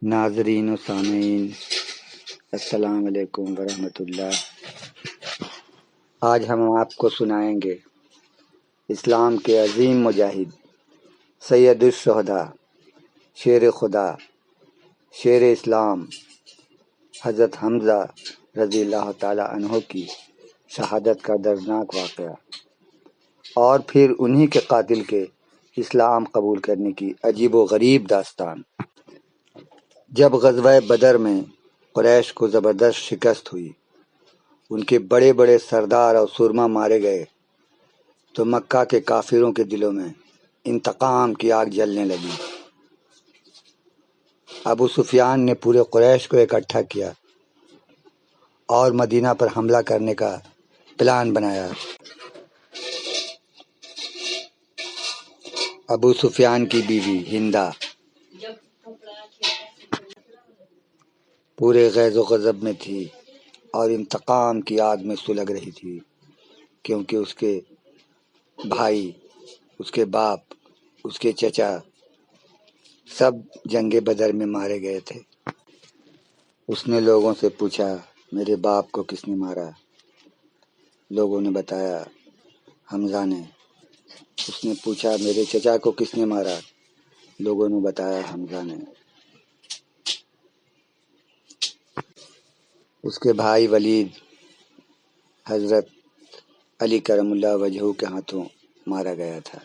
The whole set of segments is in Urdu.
ناظرین و سامعین، السلام علیکم ورحمۃ اللہ۔ آج ہم آپ کو سنائیں گے اسلام کے عظیم مجاہد سید الشہداء، شیر خدا، شیر اسلام حضرت حمزہ رضی اللہ تعالی عنہ کی شہادت کا دردناک واقعہ، اور پھر انہی کے قاتل کے اسلام قبول کرنے کی عجیب و غریب داستان۔ جب غزوہ بدر میں قریش کو زبردست شکست ہوئی، ان کے بڑے بڑے سردار اور سرما مارے گئے، تو مکہ کے کافروں کے دلوں میں انتقام کی آگ جلنے لگی۔ ابو سفیان نے پورے قریش کو اکٹھا کیا اور مدینہ پر حملہ کرنے کا پلان بنایا۔ ابو سفیان کی بیوی ہندہ پورے غیظ و غضب میں تھی اور انتقام کی آگ میں سلگ رہی تھی، کیونکہ اس کے بھائی، اس کے باپ، اس کے چچا سب جنگ بدر میں مارے گئے تھے۔ اس نے لوگوں سے پوچھا، میرے باپ کو کس نے مارا؟ لوگوں نے بتایا، حمزہ نے۔ اس نے پوچھا، میرے چچا کو کس نے مارا؟ لوگوں نے بتایا، حمزہ نے۔ اس کے بھائی ولید حضرت علی کرم اللہ وجہہ کے ہاتھوں مارا گیا تھا۔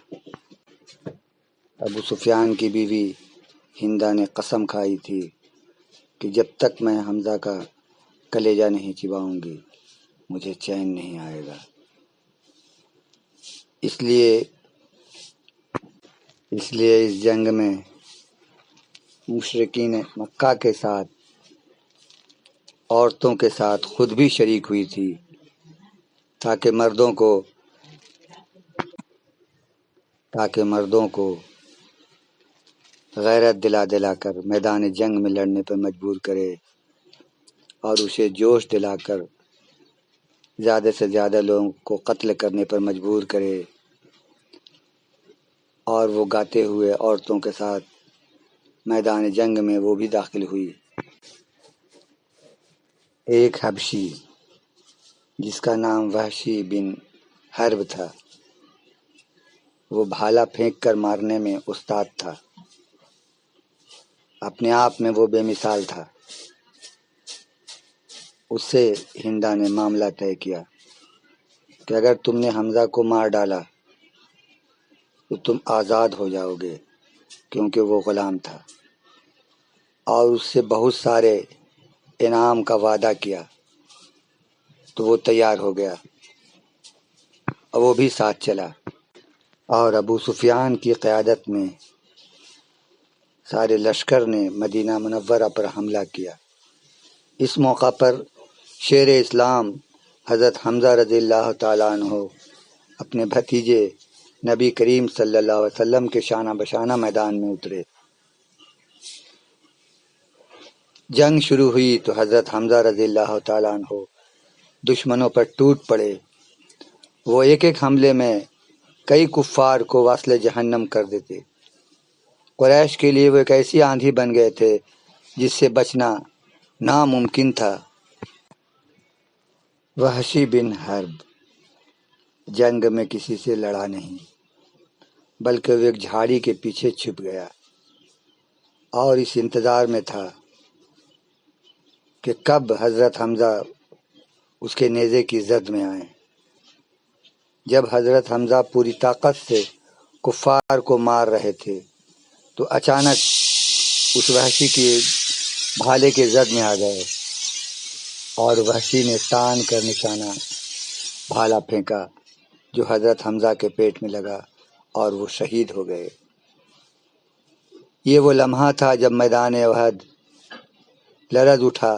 ابو سفیان کی بیوی ہندہ نے قسم کھائی تھی کہ جب تک میں حمزہ کا کلیجہ نہیں چباؤں گی مجھے چین نہیں آئے گا۔ اس لیے اس جنگ میں مشرکین مکہ کے ساتھ عورتوں کے ساتھ خود بھی شریک ہوئی تھی، تاکہ مردوں کو غیرت دلا کر میدان جنگ میں لڑنے پر مجبور کرے اور اسے جوش دلا کر زیادہ سے زیادہ لوگوں کو قتل کرنے پر مجبور کرے، اور وہ گاتے ہوئے عورتوں کے ساتھ میدان جنگ میں وہ بھی داخل ہوئی۔ ایک حبشی جس کا نام وحشی بن حرب تھا، وہ بھالا پھینک کر مارنے میں استاد تھا، اپنے آپ میں وہ بے مثال تھا۔ اس سے ہندہ نے معاملہ طے کیا کہ اگر تم نے حمزہ کو مار ڈالا تو تم آزاد ہو جاؤ گے، کیونکہ وہ غلام تھا، اور اس سے بہت سارے انعام کا وعدہ کیا، تو وہ تیار ہو گیا اور وہ بھی ساتھ چلا، اور ابو سفیان کی قیادت میں سارے لشکر نے مدینہ منورہ پر حملہ کیا۔ اس موقع پر شیر اسلام حضرت حمزہ رضی اللہ تعالیٰ عنہ اپنے بھتیجے نبی کریم صلی اللہ علیہ وسلم کے شانہ بشانہ میدان میں اترے۔ جنگ شروع ہوئی تو حضرت حمزہ رضی اللہ تعالیٰ عنہ دشمنوں پر ٹوٹ پڑے۔ وہ ایک ایک حملے میں کئی کفار کو واصل جہنم کر دیتے۔ قریش کے لیے وہ ایک ایسی آندھی بن گئے تھے جس سے بچنا ناممکن تھا۔ وحشی بن حرب جنگ میں کسی سے لڑا نہیں، بلکہ وہ ایک جھاڑی کے پیچھے چھپ گیا اور اس انتظار میں تھا کہ کب حضرت حمزہ اس کے نیزے کی زد میں آئیں۔ جب حضرت حمزہ پوری طاقت سے کفار کو مار رہے تھے تو اچانک اس وحشی کے بھالے کے زد میں آ گئے، اور وحشی نے تان کر نشانہ بھالا پھینکا جو حضرت حمزہ کے پیٹ میں لگا اور وہ شہید ہو گئے۔ یہ وہ لمحہ تھا جب میدان احد لرز اٹھا،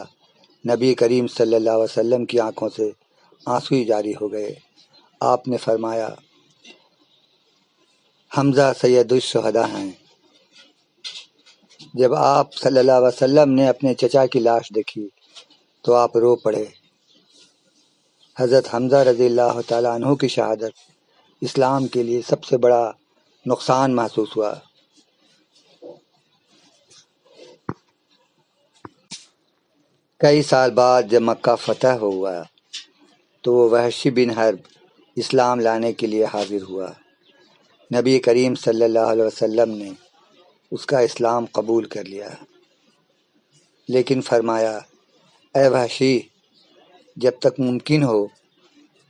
نبی کریم صلی اللہ علیہ وسلم کی آنکھوں سے آنسو ہی جاری ہو گئے۔ آپ نے فرمایا، حمزہ سید الشہداء ہیں۔ جب آپ صلی اللہ علیہ وسلم نے اپنے چچا کی لاش دیکھی تو آپ رو پڑے۔ حضرت حمزہ رضی اللہ تعالیٰ عنہ کی شہادت اسلام کے لیے سب سے بڑا نقصان محسوس ہوا۔ کئی سال بعد جب مکہ فتح ہوا تو وہ وحشی بن حرب اسلام لانے کے لیے حاضر ہوا۔ نبی کریم صلی اللہ علیہ وسلم نے اس کا اسلام قبول کر لیا، لیکن فرمایا، اے وحشی، جب تک ممکن ہو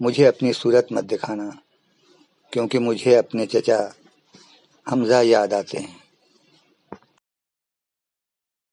مجھے اپنی صورت مت دکھانا، کیونکہ مجھے اپنے چچا حمزہ یاد آتے ہیں۔